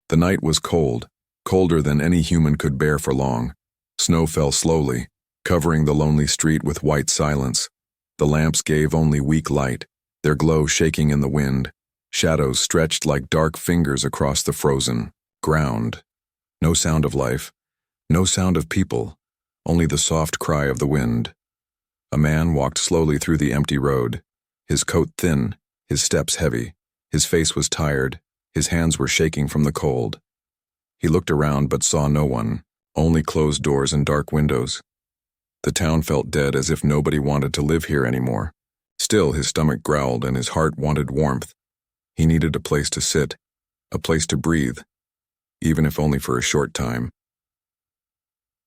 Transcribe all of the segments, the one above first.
The night was cold, colder than any human could bear for long. Snow fell slowly, covering the lonely street with white silence. The lamps gave only weak light, their glow shaking in the wind. Shadows stretched like dark fingers across the frozen ground. No sound of life, no sound of people, only the soft cry of the wind. A man walked slowly through the empty road, his coat thin, his steps heavy. His face was tired, his hands were shaking from the cold. He looked around but saw no one, only closed doors and dark windows. The town felt dead, as if nobody wanted to live here anymore. Still, his stomach growled and his heart wanted warmth. He needed a place to sit, a place to breathe, even if only for a short time.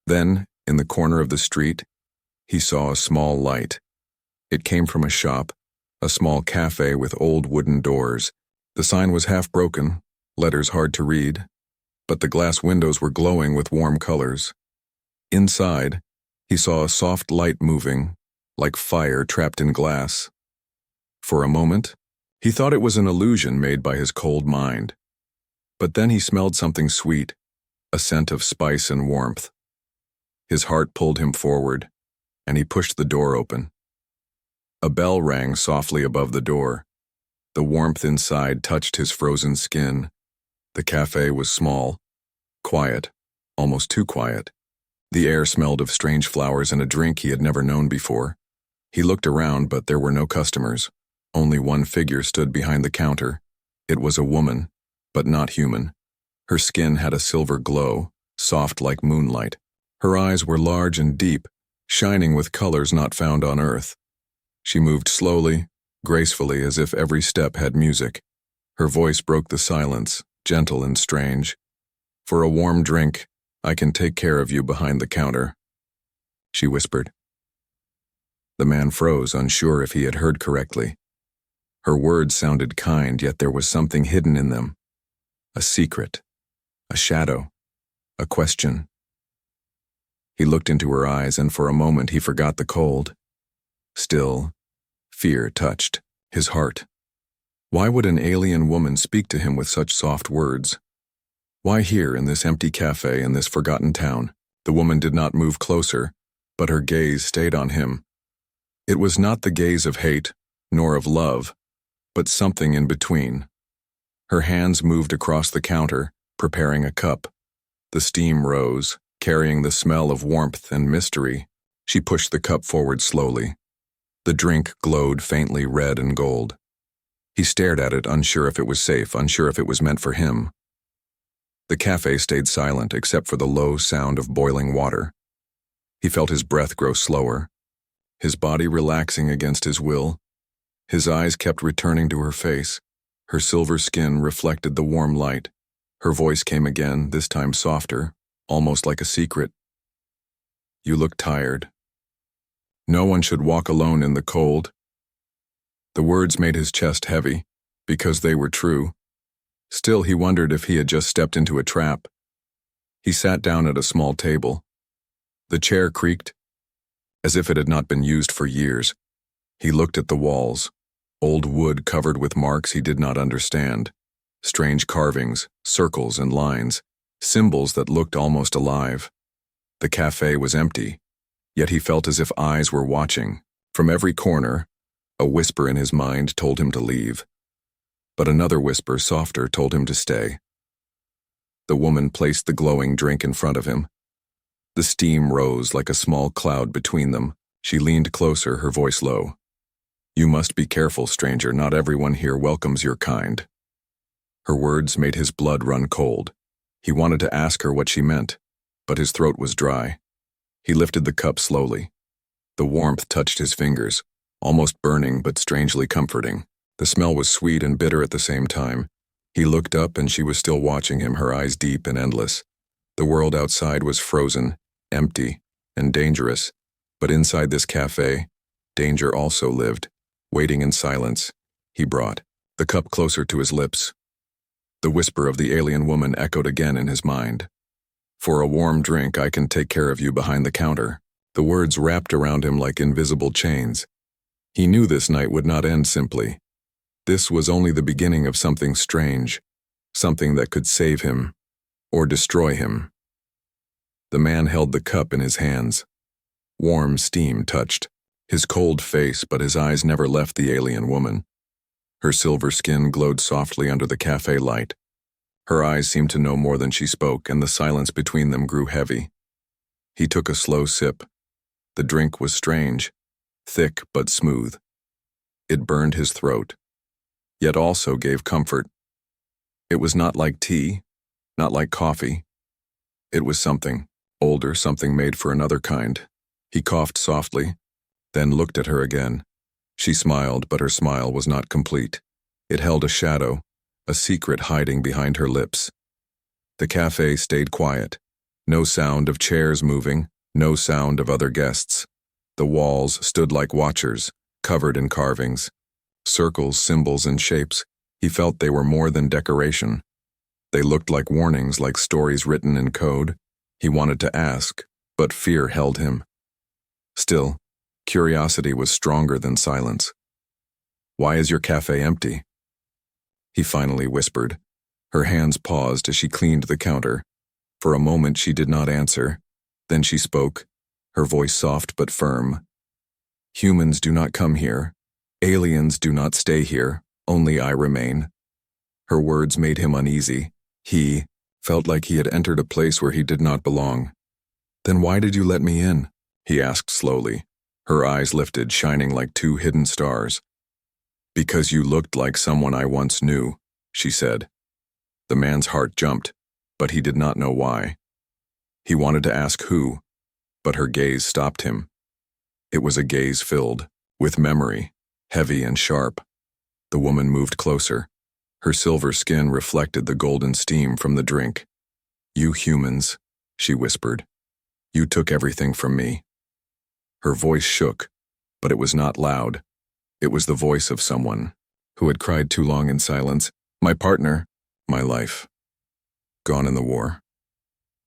Then, in the corner of the street, he saw a small light. It came from a shop, a small café with old wooden doors. The sign was half broken, letters hard to read, but the glass windows were glowing with warm colors. Inside, he saw a soft light moving, like fire trapped in glass. For a moment, he thought it was an illusion made by his cold mind. But then he smelled something sweet, a scent of spice and warmth. His heart pulled him forward, and he pushed the door open. A bell rang softly above the door. The warmth inside touched his frozen skin. The cafe was small, quiet, almost too quiet. The air smelled of strange flowers and a drink he had never known before. He looked around, but there were no customers. Only one figure stood behind the counter. It was a woman, but not human. Her skin had a silver glow, soft like moonlight. Her eyes were large and deep, shining with colors not found on earth. She moved slowly, gracefully, as if every step had music. Her voice broke the silence, gentle and strange. "For a warm drink, I can take care of you behind the counter," she whispered. The man froze, unsure if he had heard correctly. Her words sounded kind, yet there was something hidden in them. A secret, a shadow, a question. He looked into her eyes, and for a moment he forgot the cold. Still, fear touched his heart. Why would an alien woman speak to him with such soft words? Why here, in this empty cafe, in this forgotten town? The woman did not move closer, but her gaze stayed on him. It was not the gaze of hate, nor of love, but something in between. Her hands moved across the counter, preparing a cup. The steam rose, carrying the smell of warmth and mystery. She pushed the cup forward slowly. The drink glowed faintly red and gold. He stared at it, unsure if it was safe, unsure if it was meant for him. The cafe stayed silent except for the low sound of boiling water. He felt his breath grow slower, his body relaxing against his will. His eyes kept returning to her face. Her silver skin reflected the warm light. Her voice came again, this time softer, almost like a secret. "You look tired. No one should walk alone in the cold." The words made his chest heavy, because they were true. Still, he wondered if he had just stepped into a trap. He sat down at a small table. The chair creaked, as if it had not been used for years. He looked at the walls, old wood covered with marks he did not understand, strange carvings, circles and lines, symbols that looked almost alive. The cafe was empty, yet he felt as if eyes were watching. From every corner, a whisper in his mind told him to leave. But another whisper, softer, told him to stay. The woman placed the glowing drink in front of him. The steam rose like a small cloud between them. She leaned closer, her voice low. "You must be careful, stranger. Not everyone here welcomes your kind." Her words made his blood run cold. He wanted to ask her what she meant, but his throat was dry. He lifted the cup slowly. The warmth touched his fingers, almost burning but strangely comforting. The smell was sweet and bitter at the same time. He looked up and she was still watching him, her eyes deep and endless. The world outside was frozen, empty, and dangerous, but inside this cafe, danger also lived. Waiting in silence, he brought the cup closer to his lips. The whisper of the alien woman echoed again in his mind. "For a warm drink, I can take care of you behind the counter." The words wrapped around him like invisible chains. He knew this night would not end simply. This was only the beginning of something strange. something that could save him or destroy him. The man held the cup in his hands. Warm steam touched his cold face, but his eyes never left the alien woman. Her silver skin glowed softly under the cafe light. Her eyes seemed to know more than she spoke, and the silence between them grew heavy. He took a slow sip. The drink was strange, thick but smooth. It burned his throat, yet also gave comfort. It was not like tea, not like coffee. It was something older, something made for another kind. He coughed softly, then looked at her again. She smiled, but her smile was not complete. It held a shadow, a secret hiding behind her lips. The cafe stayed quiet. No sound of chairs moving, no sound of other guests. The walls stood like watchers, covered in carvings. Circles, symbols, and shapes. He felt they were more than decoration. They looked like warnings, like stories written in code. He wanted to ask, but fear held him. Still, curiosity was stronger than silence. "Why is your cafe empty?" he finally whispered. Her hands paused as she cleaned the counter. For a moment she did not answer. Then she spoke, her voice soft but firm. "Humans do not come here. Aliens do not stay here. Only I remain." Her words made him uneasy. He felt like he had entered a place where he did not belong. "Then why did you let me in?" he asked slowly. Her eyes lifted, shining like two hidden stars. "Because you looked like someone I once knew," she said. The man's heart jumped, but he did not know why. He wanted to ask who, but her gaze stopped him. It was a gaze filled with memory, heavy and sharp. The woman moved closer. Her silver skin reflected the golden steam from the drink. "You humans," she whispered. "You took everything from me." Her voice shook, but it was not loud. It was the voice of someone who had cried too long in silence. "My partner, my life, gone in the war."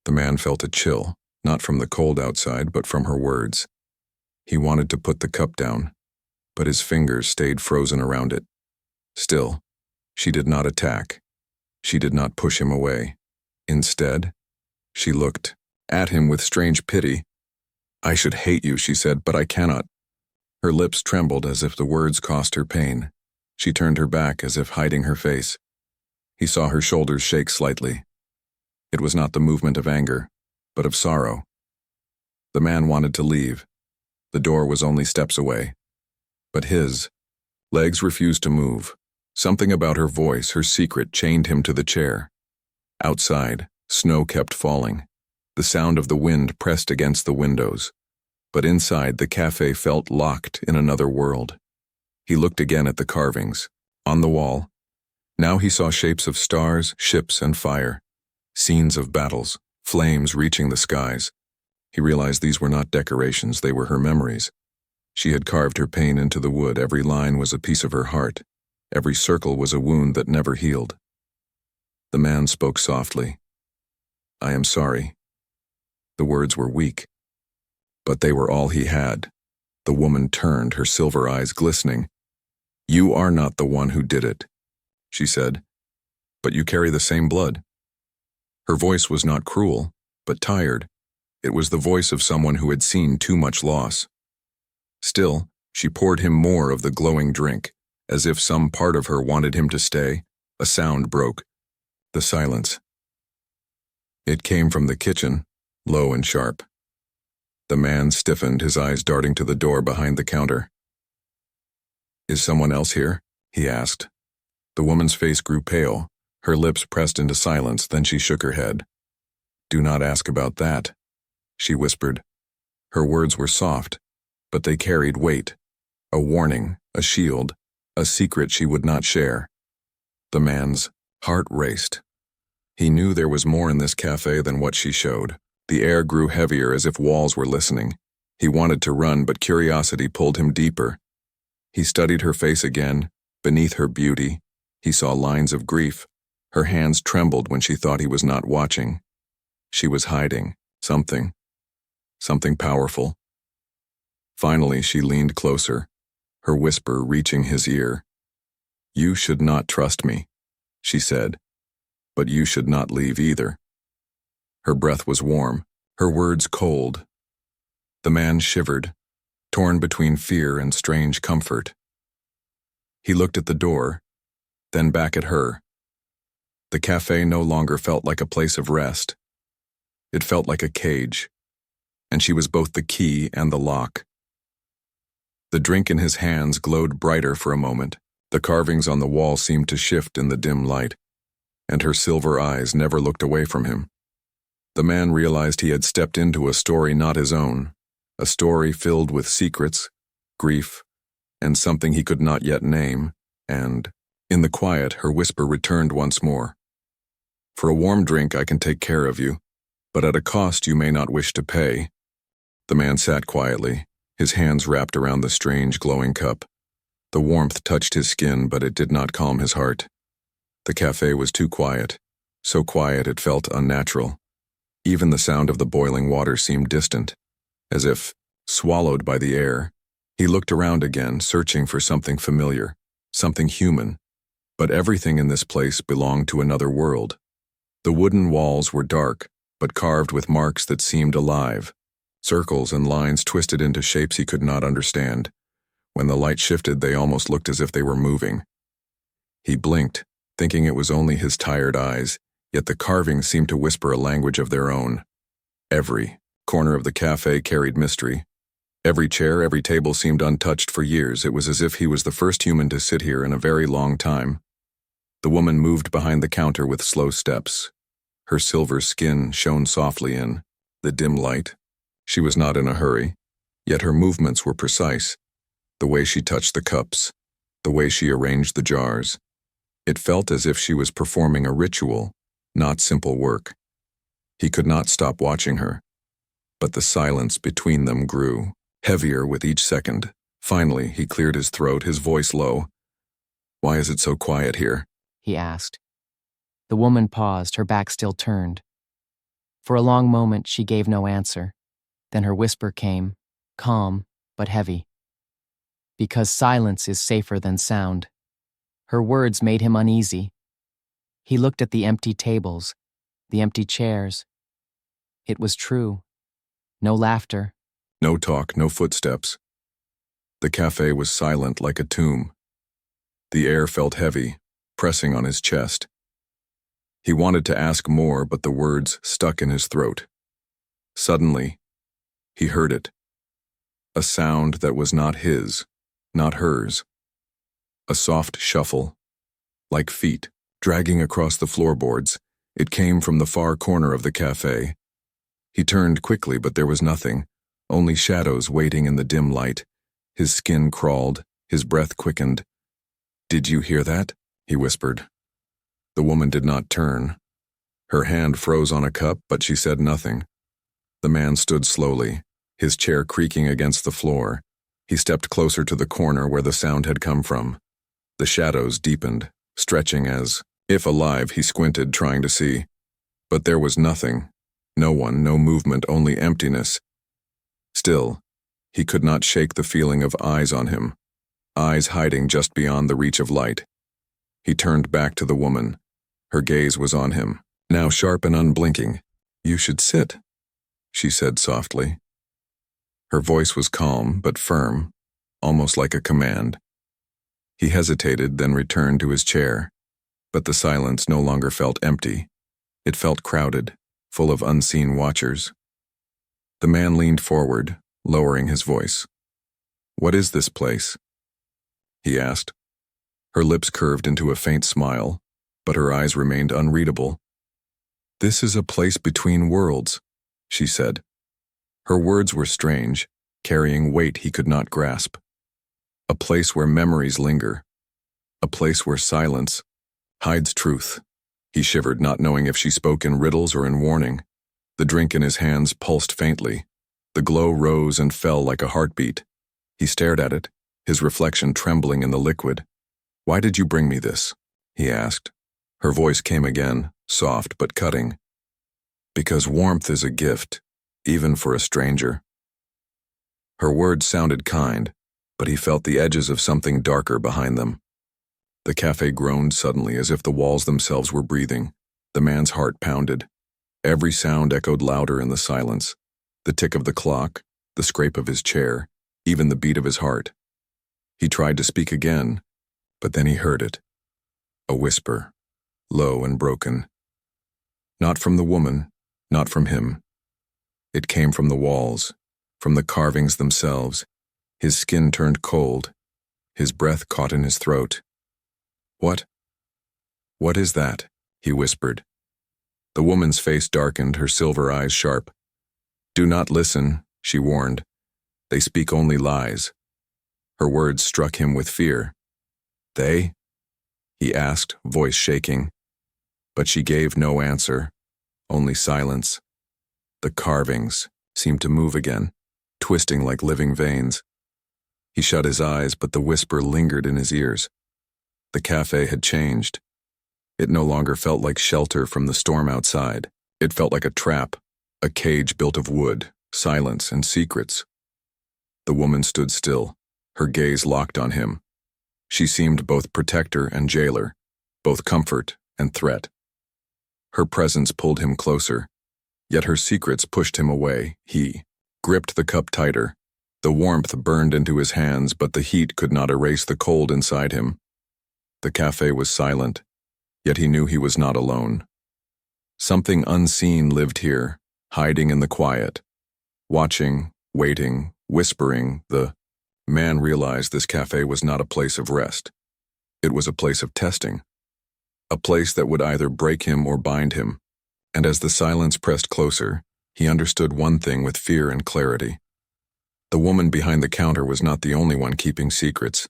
The man felt a chill, not from the cold outside, but from her words. He wanted to put the cup down, but his fingers stayed frozen around it. Still, she did not attack. She did not push him away. Instead, she looked at him with strange pity. "I should hate you," she said, "but I cannot." Her lips trembled as if the words cost her pain. She turned her back as if hiding her face. He saw her shoulders shake slightly. It was not the movement of anger, but of sorrow. The man wanted to leave. The door was only steps away. But his legs refused to move. Something about her voice, her secret, chained him to the chair. Outside, snow kept falling. The sound of the wind pressed against the windows. But inside, the cafe felt locked in another world. He looked again at the carvings. On the wall, now he saw shapes of stars, ships, and fire. Scenes of battles, flames reaching the skies. He realized these were not decorations, they were her memories. She had carved her pain into the wood. Every line was a piece of her heart. Every circle was a wound that never healed. The man spoke softly. "I am sorry." The words were weak, but they were all he had. The woman turned, her silver eyes glistening. "You are not the one who did it," she said, "but you carry the same blood." Her voice was not cruel, but tired. It was the voice of someone who had seen too much loss. Still, she poured him more of the glowing drink, as if some part of her wanted him to stay. A sound broke. The silence. It came from the kitchen, low and sharp. The man stiffened, his eyes darting to the door behind the counter. "Is someone else here?" he asked. The woman's face grew pale, her lips pressed into silence, then she shook her head. "Do not ask about that," she whispered. Her words were soft, but they carried weight. A warning, a shield, a secret she would not share. The man's heart raced. He knew there was more in this cafe than what she showed. The air grew heavier as if walls were listening. He wanted to run, but curiosity pulled him deeper. He studied her face again. Beneath her beauty, he saw lines of grief. Her hands trembled when she thought he was not watching. She was hiding something powerful. Finally, she leaned closer, her whisper reaching his ear. "You should not trust me," she said. But you should not leave either. Her breath was warm, her words cold. The man shivered, torn between fear and strange comfort. He looked at the door, then back at her. The cafe no longer felt like a place of rest. It felt like a cage, and she was both the key and the lock. The drink in his hands glowed brighter for a moment. The carvings on the wall seemed to shift in the dim light, and her silver eyes never looked away from him. The man realized he had stepped into a story not his own, a story filled with secrets, grief, and something he could not yet name, and, in the quiet, her whisper returned once more. For a warm drink I can take care of you, but at a cost you may not wish to pay. The man sat quietly, his hands wrapped around the strange glowing cup. The warmth touched his skin, but it did not calm his heart. The cafe was too quiet, so quiet it felt unnatural. Even the sound of the boiling water seemed distant, as if swallowed by the air. He looked around again, searching for something familiar, something human. But everything in this place belonged to another world. The wooden walls were dark, but carved with marks that seemed alive. Circles and lines twisted into shapes he could not understand. When the light shifted, they almost looked as if they were moving. He blinked, thinking it was only his tired eyes, yet the carvings seemed to whisper a language of their own. Every corner of the cafe carried mystery. Every chair, every table seemed untouched for years. It was as if he was the first human to sit here in a very long time. The woman moved behind the counter with slow steps. Her silver skin shone softly in the dim light. She was not in a hurry, yet her movements were precise. The way she touched the cups, the way she arranged the jars. It felt as if she was performing a ritual, not simple work. He could not stop watching her, but the silence between them grew, heavier with each second. Finally, he cleared his throat, his voice low. "Why is it so quiet here?" he asked. The woman paused, her back still turned. For a long moment, she gave no answer. Then her whisper came, calm but heavy. "Because silence is safer than sound." Her words made him uneasy. He looked at the empty tables, the empty chairs. It was true. No laughter. No talk, no footsteps. The cafe was silent like a tomb. The air felt heavy, pressing on his chest. He wanted to ask more, but the words stuck in his throat. Suddenly, he heard it. A sound that was not his, not hers. A soft shuffle, like feet, dragging across the floorboards. It came from the far corner of the cafe. He turned quickly, but there was nothing, only shadows waiting in the dim light. His skin crawled, his breath quickened. "Did you hear that?" he whispered. The woman did not turn. Her hand froze on a cup, but she said nothing. The man stood slowly, his chair creaking against the floor. He stepped closer to the corner where the sound had come from. The shadows deepened, stretching as, if alive, he squinted, trying to see. But there was nothing. No one, no movement, only emptiness. Still, he could not shake the feeling of eyes on him, eyes hiding just beyond the reach of light. He turned back to the woman. Her gaze was on him, now sharp and unblinking. "You should sit," she said softly. Her voice was calm but firm, almost like a command. He hesitated, then returned to his chair. But the silence no longer felt empty. It felt crowded, full of unseen watchers. The man leaned forward, lowering his voice. "What is this place?" he asked. Her lips curved into a faint smile, but her eyes remained unreadable. "This is a place between worlds," she said. Her words were strange, carrying weight he could not grasp. A place where memories linger. A place where silence hides truth. He shivered, not knowing if she spoke in riddles or in warning. The drink in his hands pulsed faintly. The glow rose and fell like a heartbeat. He stared at it, his reflection trembling in the liquid. "Why did you bring me this?" he asked. Her voice came again, soft but cutting. "Because warmth is a gift, even for a stranger." Her words sounded kind, but he felt the edges of something darker behind them. The cafe groaned suddenly, as if the walls themselves were breathing. The man's heart pounded. Every sound echoed louder in the silence. The tick of the clock, the scrape of his chair, even the beat of his heart. He tried to speak again, but then he heard it. A whisper, low and broken. Not from the woman, not from him. It came from the walls, from the carvings themselves. His skin turned cold. His breath caught in his throat. "What? What is that?" he whispered. The woman's face darkened, her silver eyes sharp. "Do not listen," she warned. "They speak only lies." Her words struck him with fear. "They?" he asked, voice shaking. But she gave no answer, only silence. The carvings seemed to move again, twisting like living veins. He shut his eyes, but the whisper lingered in his ears. The cafe had changed. It no longer felt like shelter from the storm outside. It felt like a trap, a cage built of wood, silence, and secrets. The woman stood still, her gaze locked on him. She seemed both protector and jailer, both comfort and threat. Her presence pulled him closer, yet her secrets pushed him away. He gripped the cup tighter. The warmth burned into his hands, but the heat could not erase the cold inside him. The cafe was silent, yet he knew he was not alone. Something unseen lived here, hiding in the quiet, watching, waiting, whispering. The man realized this cafe was not a place of rest. It was a place of testing, a place that would either break him or bind him. And as the silence pressed closer, he understood one thing with fear and clarity. The woman behind the counter was not the only one keeping secrets.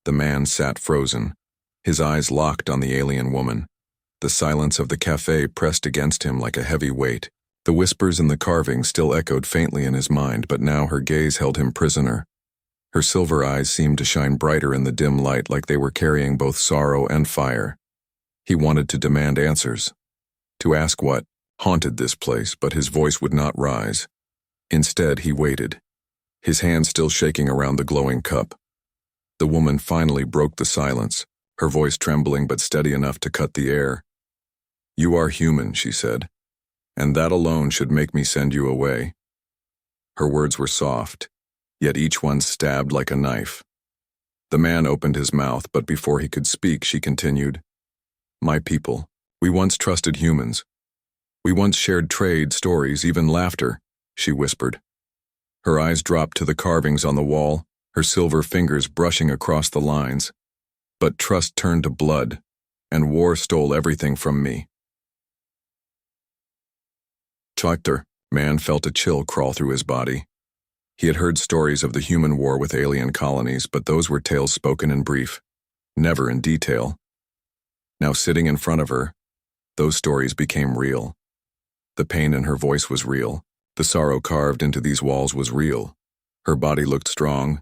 The man sat frozen, his eyes locked on the alien woman. The silence of the cafe pressed against him like a heavy weight. The whispers in the carving still echoed faintly in his mind, but now her gaze held him prisoner. Her silver eyes seemed to shine brighter in the dim light, like they were carrying both sorrow and fire. He wanted to demand answers, to ask what haunted this place, but his voice would not rise. Instead, he waited, his hand still shaking around the glowing cup. The woman finally broke the silence, her voice trembling but steady enough to cut the air. "You are human," she said, "and that alone should make me send you away." Her words were soft, yet each one stabbed like a knife. The man opened his mouth, but before he could speak, she continued, "My people, we once trusted humans. We once shared trade, stories, even laughter," she whispered. Her eyes dropped to the carvings on the wall, her silver fingers brushing across the lines. "But trust turned to blood, and war stole everything from me." Chakter, man felt a chill crawl through his body. He had heard stories of the human war with alien colonies, but those were tales spoken in brief, never in detail. Now sitting in front of her, those stories became real. The pain in her voice was real. The sorrow carved into these walls was real. Her body looked strong,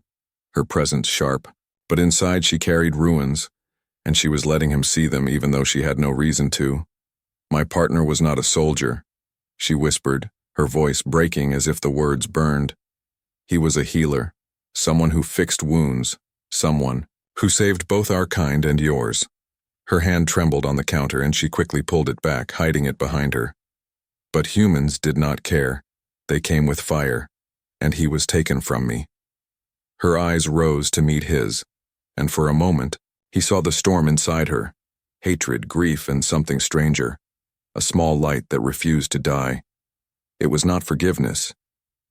her presence sharp, but inside she carried ruins, and she was letting him see them even though she had no reason to. "My partner was not a soldier," she whispered, her voice breaking as if the words burned. "He was a healer, someone who fixed wounds, someone who saved both our kind and yours." Her hand trembled on the counter and she quickly pulled it back, hiding it behind her. But humans did not care. They came with fire, and he was taken from me. Her eyes rose to meet his, and for a moment, he saw the storm inside her, hatred, grief, and something stranger, a small light that refused to die. It was not forgiveness,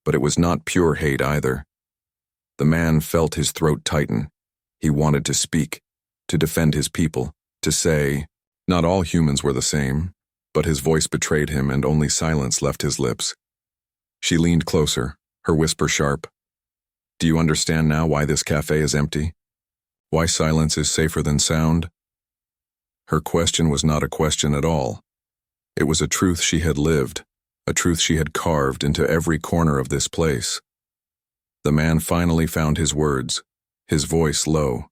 but it was not pure hate either. The man felt his throat tighten. He wanted to speak, to defend his people, to say, not all humans were the same, but his voice betrayed him and only silence left his lips. She leaned closer, her whisper sharp. "Do you understand now why this cafe is empty? Why silence is safer than sound?" Her question was not a question at all. It was a truth she had lived, a truth she had carved into every corner of this place. The man finally found his words, his voice low.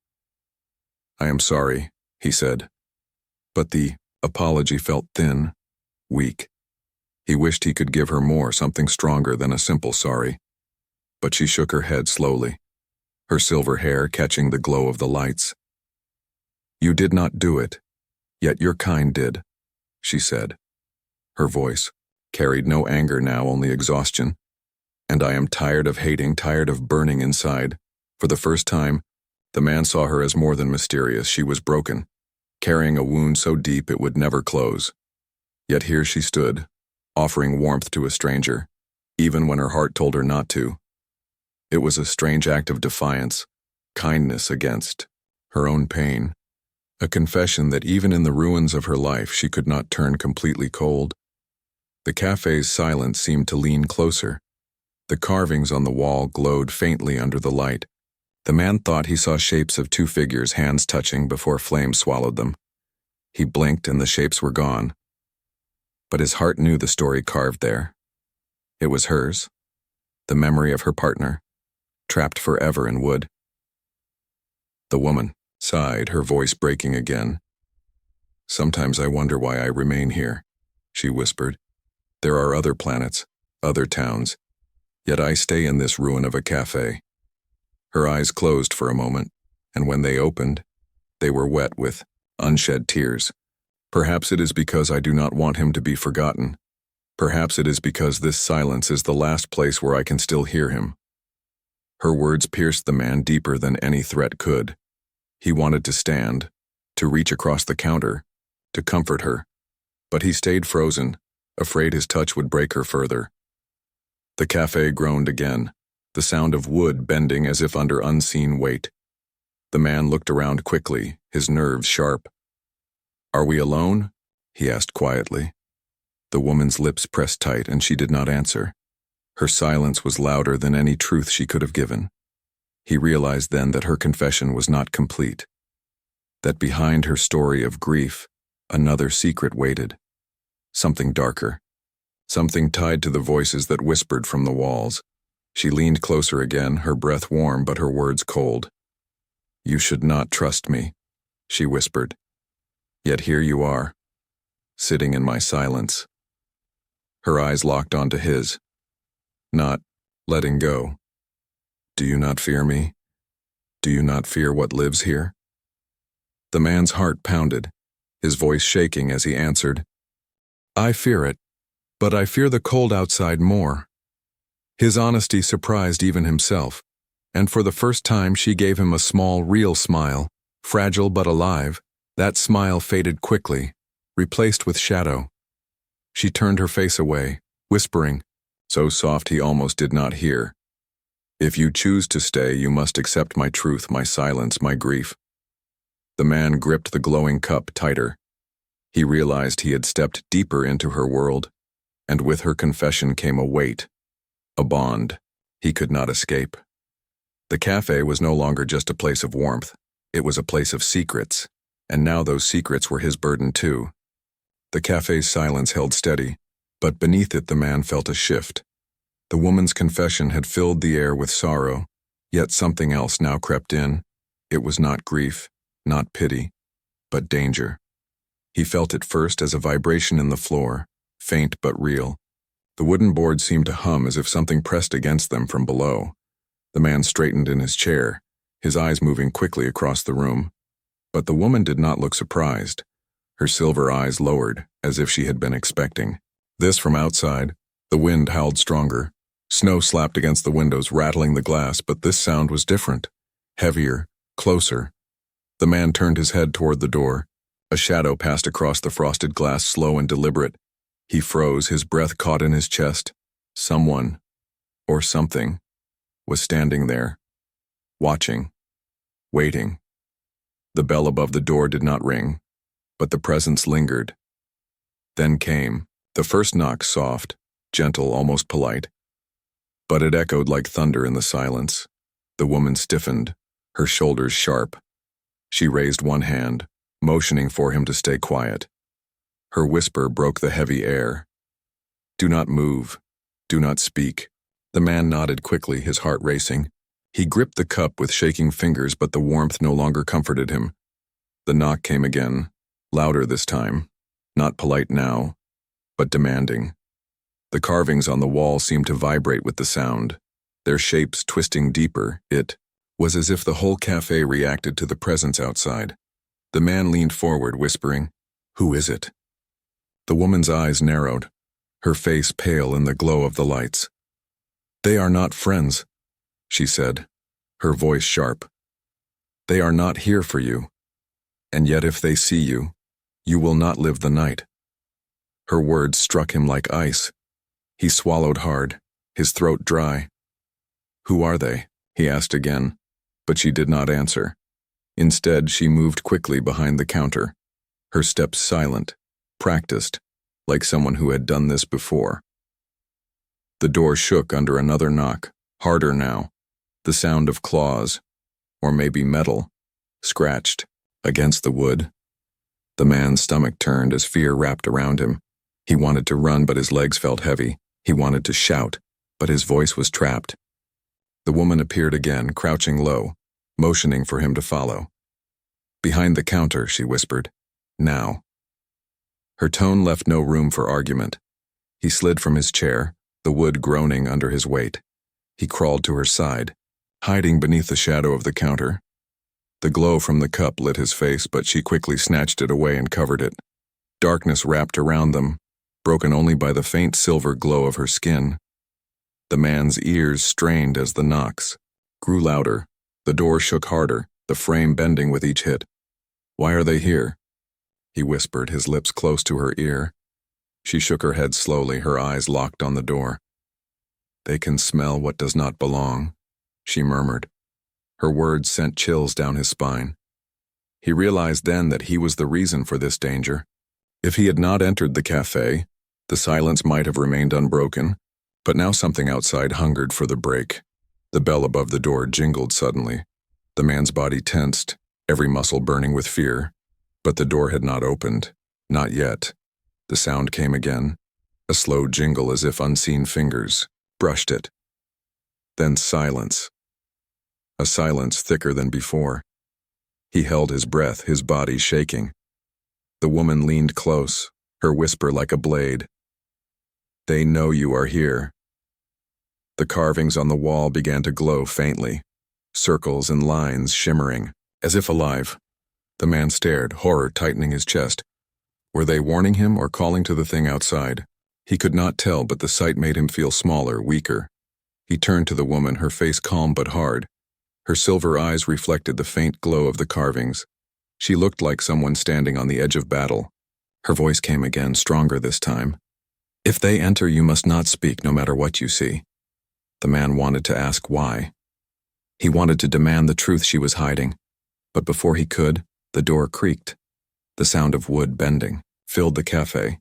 "I am sorry," he said. But the apology felt thin, weak. He wished he could give her more, something stronger than a simple sorry. But she shook her head slowly, her silver hair catching the glow of the lights. "You did not do it, yet your kind did," she said. Her voice carried no anger now, only exhaustion. And I am tired of hating, tired of burning inside. For the first time, the man saw her as more than mysterious. She was broken, carrying a wound so deep it would never close. Yet here she stood, offering warmth to a stranger, even when her heart told her not to. It was a strange act of defiance, kindness against her own pain, a confession that even in the ruins of her life she could not turn completely cold. The cafe's silence seemed to lean closer. The carvings on the wall glowed faintly under the light. The man thought he saw shapes of two figures, hands touching before flames swallowed them. He blinked and the shapes were gone. But his heart knew the story carved there. It was hers, the memory of her partner, trapped forever in wood. The woman sighed, her voice breaking again. Sometimes I wonder why I remain here, she whispered. There are other planets, other towns, yet I stay in this ruin of a cafe. Her eyes closed for a moment, and when they opened, they were wet with unshed tears. Perhaps it is because I do not want him to be forgotten. Perhaps it is because this silence is the last place where I can still hear him. Her words pierced the man deeper than any threat could. He wanted to stand, to reach across the counter, to comfort her, but he stayed frozen, afraid his touch would break her further. The cafe groaned again, the sound of wood bending as if under unseen weight. The man looked around quickly, his nerves sharp. Are we alone? He asked quietly. The woman's lips pressed tight and she did not answer. Her silence was louder than any truth she could have given. He realized then that her confession was not complete, that behind her story of grief, another secret waited. Something darker, something tied to the voices that whispered from the walls. She leaned closer again, her breath warm but her words cold. You should not trust me, she whispered. Yet here you are, sitting in my silence. Her eyes locked onto his, not letting go. Do you not fear me? Do you not fear what lives here? The man's heart pounded, his voice shaking as he answered, I fear it, but I fear the cold outside more. His honesty surprised even himself, and for the first time she gave him a small, real smile, fragile but alive. That smile faded quickly, replaced with shadow. She turned her face away, whispering, so soft he almost did not hear, If you choose to stay, you must accept my truth, my silence, my grief. The man gripped the glowing cup tighter. He realized he had stepped deeper into her world, and with her confession came a weight, a bond he could not escape. The cafe was no longer just a place of warmth, it was a place of secrets, and now those secrets were his burden too. The cafe's silence held steady, but beneath it the man felt a shift. The woman's confession had filled the air with sorrow, yet something else now crept in. It was not grief, not pity, but danger. He felt it first as a vibration in the floor, faint but real. The wooden boards seemed to hum as if something pressed against them from below. The man straightened in his chair, his eyes moving quickly across the room. But the woman did not look surprised. Her silver eyes lowered, as if she had been expecting. This from outside. The wind howled stronger. Snow slapped against the windows, rattling the glass, but this sound was different. Heavier, closer. The man turned his head toward the door. A shadow passed across the frosted glass, slow and deliberate. He froze, his breath caught in his chest. Someone, or something, was standing there, watching, waiting. The bell above the door did not ring, but the presence lingered. Then came the first knock, soft, gentle, almost polite. But it echoed like thunder in the silence. The woman stiffened, her shoulders sharp. She raised one hand, motioning for him to stay quiet. Her whisper broke the heavy air. Do not move. Do not speak. The man nodded quickly, his heart racing. He gripped the cup with shaking fingers, but the warmth no longer comforted him. The knock came again, louder this time, not polite now, but demanding. The carvings on the wall seemed to vibrate with the sound, their shapes twisting deeper. It was as if the whole cafe reacted to the presence outside. The man leaned forward, whispering, Who is it? The woman's eyes narrowed, her face pale in the glow of the lights. "They are not friends," she said, her voice sharp. "They are not here for you. And yet if they see you, you will not live the night." Her words struck him like ice. He swallowed hard, his throat dry. "Who are they?" he asked again, but she did not answer. Instead, she moved quickly behind the counter, her steps silent, practiced, like someone who had done this before. The door shook under another knock, harder now, the sound of claws, or maybe metal, scratched against the wood. The man's stomach turned as fear wrapped around him. He wanted to run, but his legs felt heavy. He wanted to shout, but his voice was trapped. The woman appeared again, crouching low, motioning for him to follow. "Behind the counter," she whispered. "Now." Her tone left no room for argument. He slid from his chair, the wood groaning under his weight. He crawled to her side, hiding beneath the shadow of the counter. The glow from the cup lit his face, but she quickly snatched it away and covered it. Darkness wrapped around them, broken only by the faint silver glow of her skin. The man's ears strained as the knocks grew louder. The door shook harder, the frame bending with each hit. "Why are they here?" he whispered, his lips close to her ear. She shook her head slowly, her eyes locked on the door. "They can smell what does not belong," she murmured. Her words sent chills down his spine. He realized then that he was the reason for this danger. If he had not entered the café, the silence might have remained unbroken, but now something outside hungered for the break. The bell above the door jingled suddenly. The man's body tensed, every muscle burning with fear, but the door had not opened. Not yet. The sound came again, a slow jingle as if unseen fingers brushed it. Then silence. A silence thicker than before. He held his breath, his body shaking. The woman leaned close, her whisper like a blade. "They know you are here." The carvings on the wall began to glow faintly, circles and lines shimmering, as if alive. The man stared, horror tightening his chest. Were they warning him or calling to the thing outside? He could not tell, but the sight made him feel smaller, weaker. He turned to the woman, her face calm but hard. Her silver eyes reflected the faint glow of the carvings. She looked like someone standing on the edge of battle. Her voice came again, stronger this time. "If they enter, you must not speak, no matter what you see." The man wanted to ask why. He wanted to demand the truth she was hiding. But before he could, the door creaked. The sound of wood bending filled the café.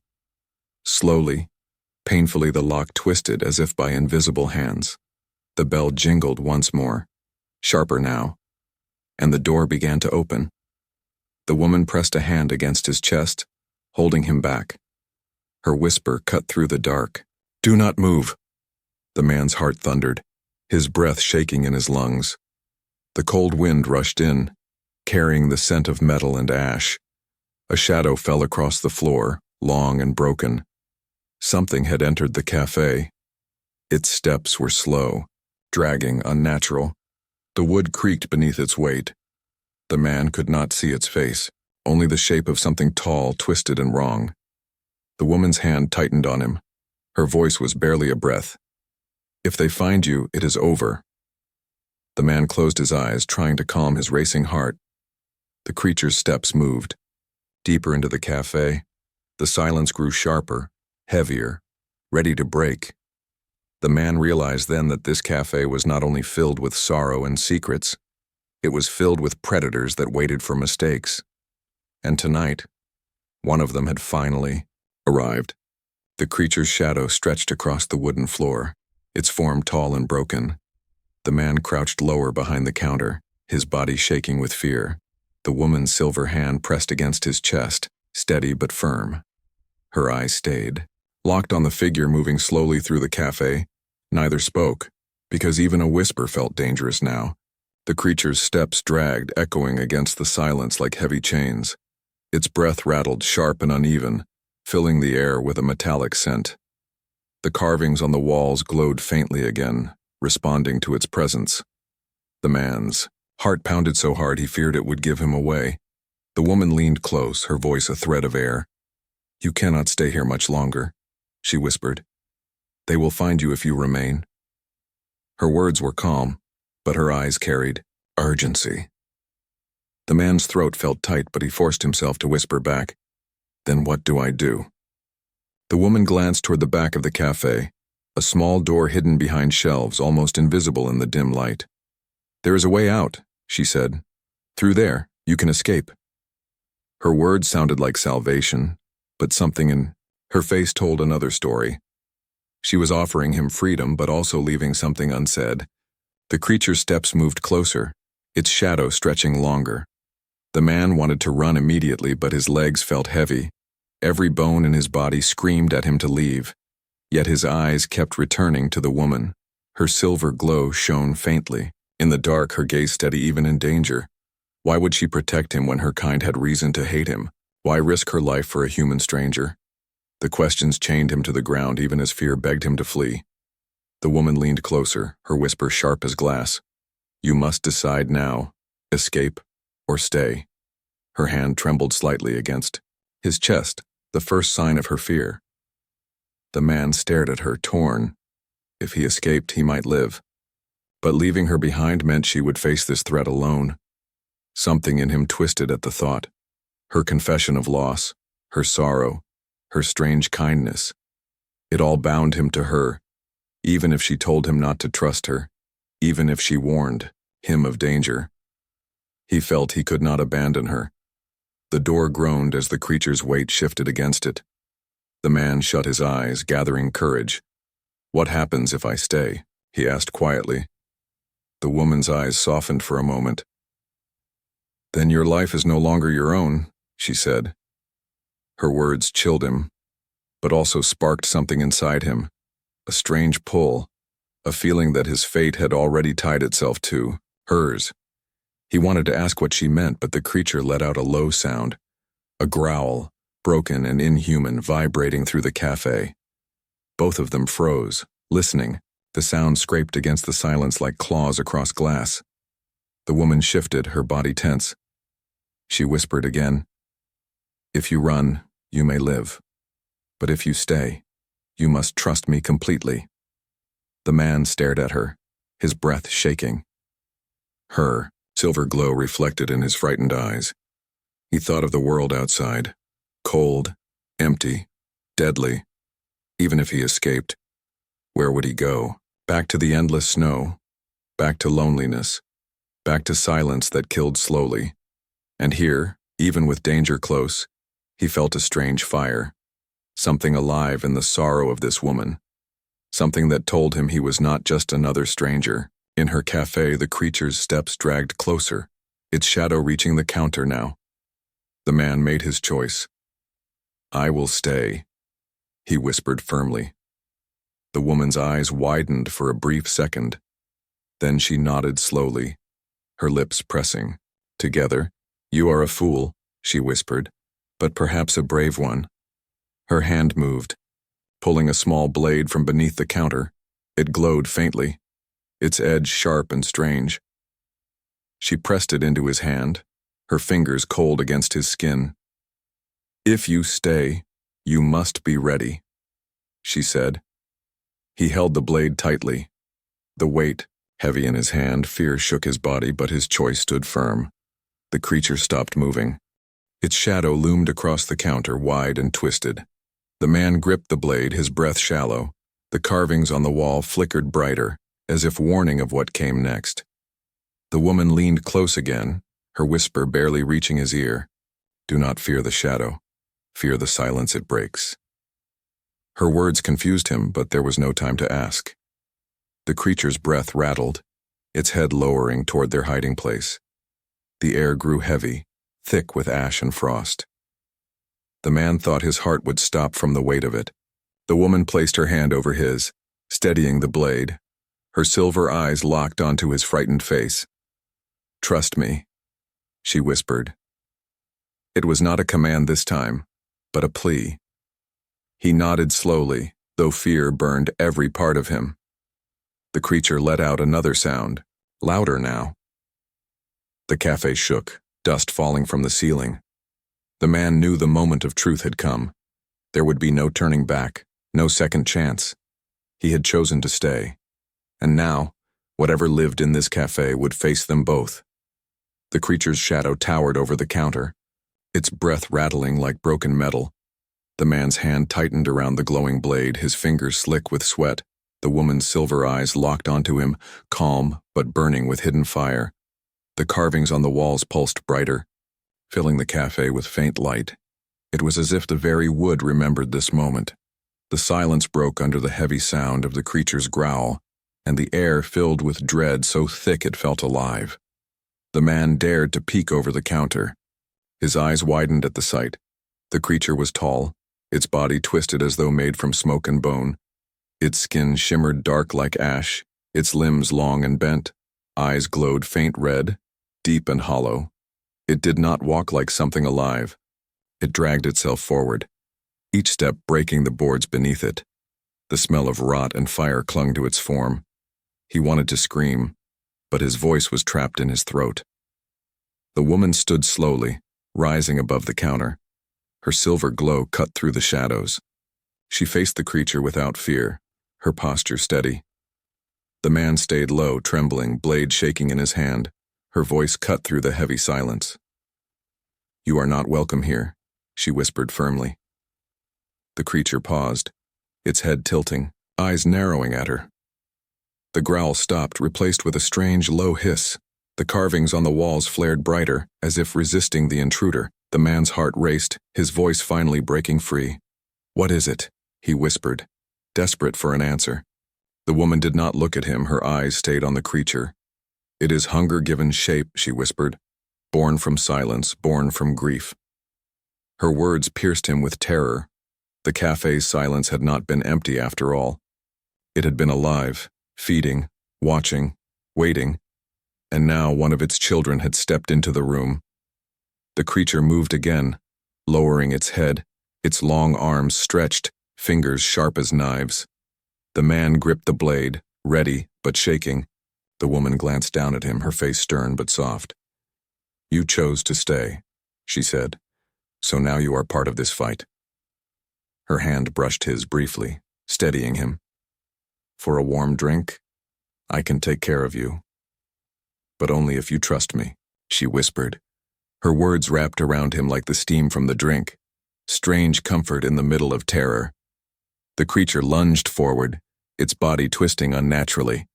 Slowly, painfully, the lock twisted as if by invisible hands. The bell jingled once more, sharper now, and the door began to open. The woman pressed a hand against his chest, holding him back. Her whisper cut through the dark. "Do not move." The man's heart thundered, his breath shaking in his lungs. The cold wind rushed in, carrying the scent of metal and ash. A shadow fell across the floor, long and broken. Something had entered the café. Its steps were slow, dragging, unnatural. The wood creaked beneath its weight. The man could not see its face, only the shape of something tall, twisted, and wrong. The woman's hand tightened on him. Her voice was barely a breath. "If they find you, it is over." The man closed his eyes, trying to calm his racing heart. The creature's steps moved. Deeper into the café, the silence grew sharper, heavier, ready to break. The man realized then that this café was not only filled with sorrow and secrets, it was filled with predators that waited for mistakes. And tonight, one of them had finally arrived. The creature's shadow stretched across the wooden floor, its form tall and broken. The man crouched lower behind the counter, his body shaking with fear. The woman's silver hand pressed against his chest, steady but firm. Her eyes stayed, locked on the figure moving slowly through the café. Neither spoke, because even a whisper felt dangerous now. The creature's steps dragged, echoing against the silence like heavy chains. Its breath rattled, sharp and uneven, filling the air with a metallic scent. The carvings on the walls glowed faintly again, responding to its presence. The man's heart pounded so hard he feared it would give him away. The woman leaned close, her voice a thread of air. You cannot stay here much longer, she whispered. They will find you if you remain. Her words were calm, but her eyes carried urgency. The man's throat felt tight, but he forced himself to whisper back, Then what do I do? The woman glanced toward the back of the café, a small door hidden behind shelves, almost invisible in the dim light. There is a way out, she said. Through there, you can escape. Her words sounded like salvation, but something in her face told another story. She was offering him freedom, but also leaving something unsaid. The creature's steps moved closer, its shadow stretching longer. The man wanted to run immediately, but his legs felt heavy. Every bone in his body screamed at him to leave. Yet his eyes kept returning to the woman. Her silver glow shone faintly. In the dark, her gaze steady even in danger. Why would she protect him when her kind had reason to hate him? Why risk her life for a human stranger? The questions chained him to the ground even as fear begged him to flee. The woman leaned closer, her whisper sharp as glass. You must decide now, escape or stay. Her hand trembled slightly against his chest, the first sign of her fear. The man stared at her, torn. If he escaped, he might live. But leaving her behind meant she would face this threat alone. Something in him twisted at the thought. Her confession of loss, her sorrow, her strange kindness. It all bound him to her, even if she told him not to trust her, even if she warned him of danger. He felt he could not abandon her. The door groaned as the creature's weight shifted against it. The man shut his eyes, gathering courage. What happens if I stay? He asked quietly. The woman's eyes softened for a moment. Then your life is no longer your own, she said. Her words chilled him, but also sparked something inside him, a strange pull, a feeling that his fate had already tied itself to hers. He wanted to ask what she meant, but the creature let out a low sound, a growl, broken and inhuman, vibrating through the café. Both of them froze, listening. The sound scraped against the silence like claws across glass. The woman shifted, her body tense. She whispered again, If you run, you may live. But if you stay, you must trust me completely. The man stared at her, his breath shaking. Her silver glow reflected in his frightened eyes. He thought of the world outside, cold, empty, deadly. Even if he escaped, where would he go? Back to the endless snow, back to loneliness, back to silence that killed slowly. And here, even with danger close, he felt a strange fire, something alive in the sorrow of this woman, something that told him he was not just another stranger. In her café, the creature's steps dragged closer, its shadow reaching the counter now. The man made his choice. I will stay, he whispered firmly. The woman's eyes widened for a brief second. Then she nodded slowly, her lips pressing. Together, you are a fool, she whispered, but perhaps a brave one. Her hand moved, pulling a small blade from beneath the counter. It glowed faintly, its edge sharp and strange. She pressed it into his hand, her fingers cold against his skin. If you stay, you must be ready, she said. He held the blade tightly. The weight, heavy in his hand, fear shook his body, but his choice stood firm. The creature stopped moving. Its shadow loomed across the counter, wide and twisted. The man gripped the blade, his breath shallow. The carvings on the wall flickered brighter, as if warning of what came next. The woman leaned close again, her whisper barely reaching his ear. Do not fear the shadow. Fear the silence it breaks. Her words confused him, but there was no time to ask. The creature's breath rattled, its head lowering toward their hiding place. The air grew heavy, thick with ash and frost. The man thought his heart would stop from the weight of it. The woman placed her hand over his, steadying the blade. Her silver eyes locked onto his frightened face. Trust me, she whispered. It was not a command this time, but a plea. He nodded slowly, though fear burned every part of him. The creature let out another sound, louder now. The cafe shook, dust falling from the ceiling. The man knew the moment of truth had come. There would be no turning back, no second chance. He had chosen to stay. And now, whatever lived in this café would face them both. The creature's shadow towered over the counter, its breath rattling like broken metal. The man's hand tightened around the glowing blade, his fingers slick with sweat. The woman's silver eyes locked onto him, calm but burning with hidden fire. The carvings on the walls pulsed brighter, filling the café with faint light. It was as if the very wood remembered this moment. The silence broke under the heavy sound of the creature's growl, and the air filled with dread so thick it felt alive. The man dared to peek over the counter. His eyes widened at the sight. The creature was tall, its body twisted as though made from smoke and bone. Its skin shimmered dark like ash, its limbs long and bent. Eyes glowed faint red, deep and hollow. It did not walk like something alive. It dragged itself forward, each step breaking the boards beneath it. The smell of rot and fire clung to its form. He wanted to scream, but his voice was trapped in his throat. The woman stood slowly, rising above the counter. Her silver glow cut through the shadows. She faced the creature without fear, her posture steady. The man stayed low, trembling, blade shaking in his hand. Her voice cut through the heavy silence. "You are not welcome here," she whispered firmly. The creature paused, its head tilting, eyes narrowing at her. The growl stopped, replaced with a strange, low hiss. The carvings on the walls flared brighter, as if resisting the intruder. The man's heart raced, his voice finally breaking free. "What is it?" he whispered, desperate for an answer. The woman did not look at him, her eyes stayed on the creature. "It is hunger given shape," she whispered, "born from silence, born from grief." Her words pierced him with terror. The café's silence had not been empty after all. It had been alive, feeding, watching, waiting, and now one of its children had stepped into the room. The creature moved again, lowering its head, its long arms stretched, fingers sharp as knives. The man gripped the blade, ready but shaking. The woman glanced down at him, her face stern but soft. "You chose to stay," she said, "so now you are part of this fight." Her hand brushed his briefly, steadying him. "For a warm drink, I can take care of you. But only if you trust me," she whispered. Her words wrapped around him like the steam from the drink. Strange comfort in the middle of terror. The creature lunged forward, its body twisting unnaturally.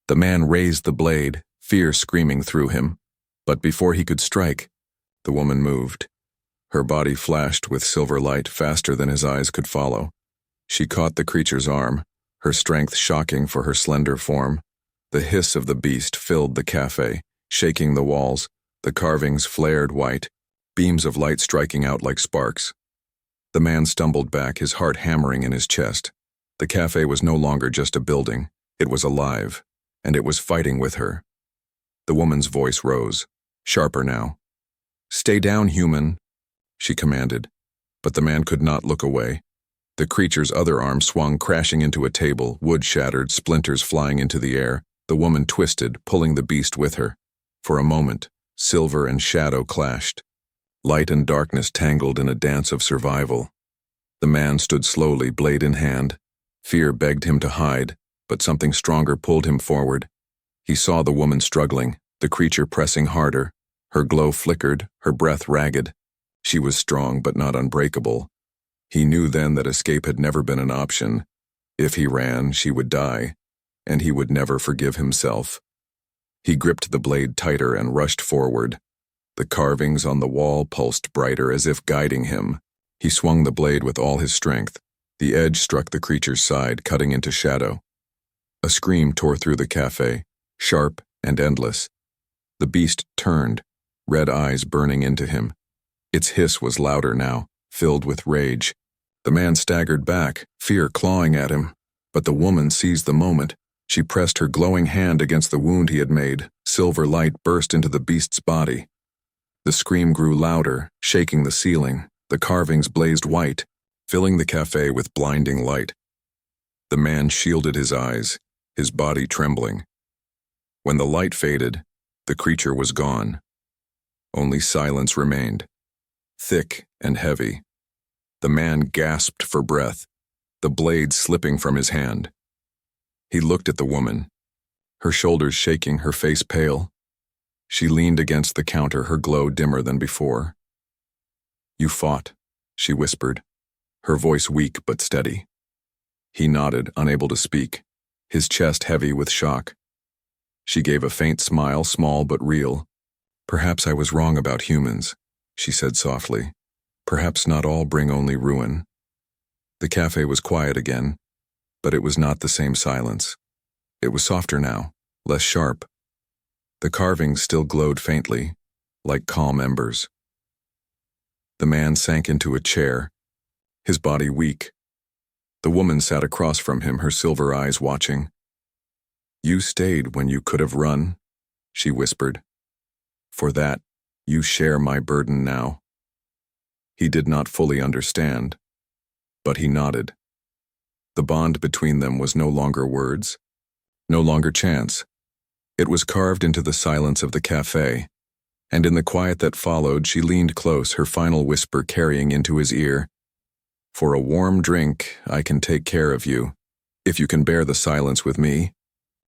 The man raised the blade, fear screaming through him. But before he could strike, the woman moved. Her body flashed with silver light faster than his eyes could follow. She caught the creature's arm, her strength shocking for her slender form. The hiss of the beast filled the café, shaking the walls. The carvings flared white, beams of light striking out like sparks. The man stumbled back, his heart hammering in his chest. The café was no longer just a building. It was alive, and it was fighting with her. The woman's voice rose, sharper now. "Stay down, human," she commanded, but the man could not look away. The creature's other arm swung, crashing into a table, wood shattered, splinters flying into the air. The woman twisted, pulling the beast with her. For a moment, silver and shadow clashed. Light and darkness tangled in a dance of survival. The man stood slowly, blade in hand. Fear begged him to hide, but something stronger pulled him forward. He saw the woman struggling, the creature pressing harder. Her glow flickered, her breath ragged. She was strong but not unbreakable. He knew then that escape had never been an option. If he ran, she would die, and he would never forgive himself. He gripped the blade tighter and rushed forward. The carvings on the wall pulsed brighter, as if guiding him. He swung the blade with all his strength. The edge struck the creature's side, cutting into shadow. A scream tore through the café, sharp and endless. The beast turned, red eyes burning into him. Its hiss was louder now, filled with rage. The man staggered back, fear clawing at him, but the woman seized the moment. She pressed her glowing hand against the wound he had made. Silver light burst into the beast's body. The scream grew louder, shaking the ceiling. The carvings blazed white, filling the café with blinding light. The man shielded his eyes, his body trembling. When the light faded, the creature was gone. Only silence remained, thick and heavy. The man gasped for breath, the blade slipping from his hand. He looked at the woman, her shoulders shaking, her face pale. She leaned against the counter, her glow dimmer than before. "You fought," she whispered, her voice weak but steady. He nodded, unable to speak, his chest heavy with shock. She gave a faint smile, small but real. "Perhaps I was wrong about humans," she said softly. "Perhaps not all bring only ruin." The cafe was quiet again, but it was not the same silence. It was softer now, less sharp. The carvings still glowed faintly, like calm embers. The man sank into a chair, his body weak. The woman sat across from him, her silver eyes watching. "You stayed when you could have run," she whispered. "For that, you share my burden now." He did not fully understand, but he nodded. The bond between them was no longer words, no longer chance. It was carved into the silence of the cafe, and in the quiet that followed, she leaned close, her final whisper carrying into his ear. "For a warm drink, I can take care of you, if you can bear the silence with me."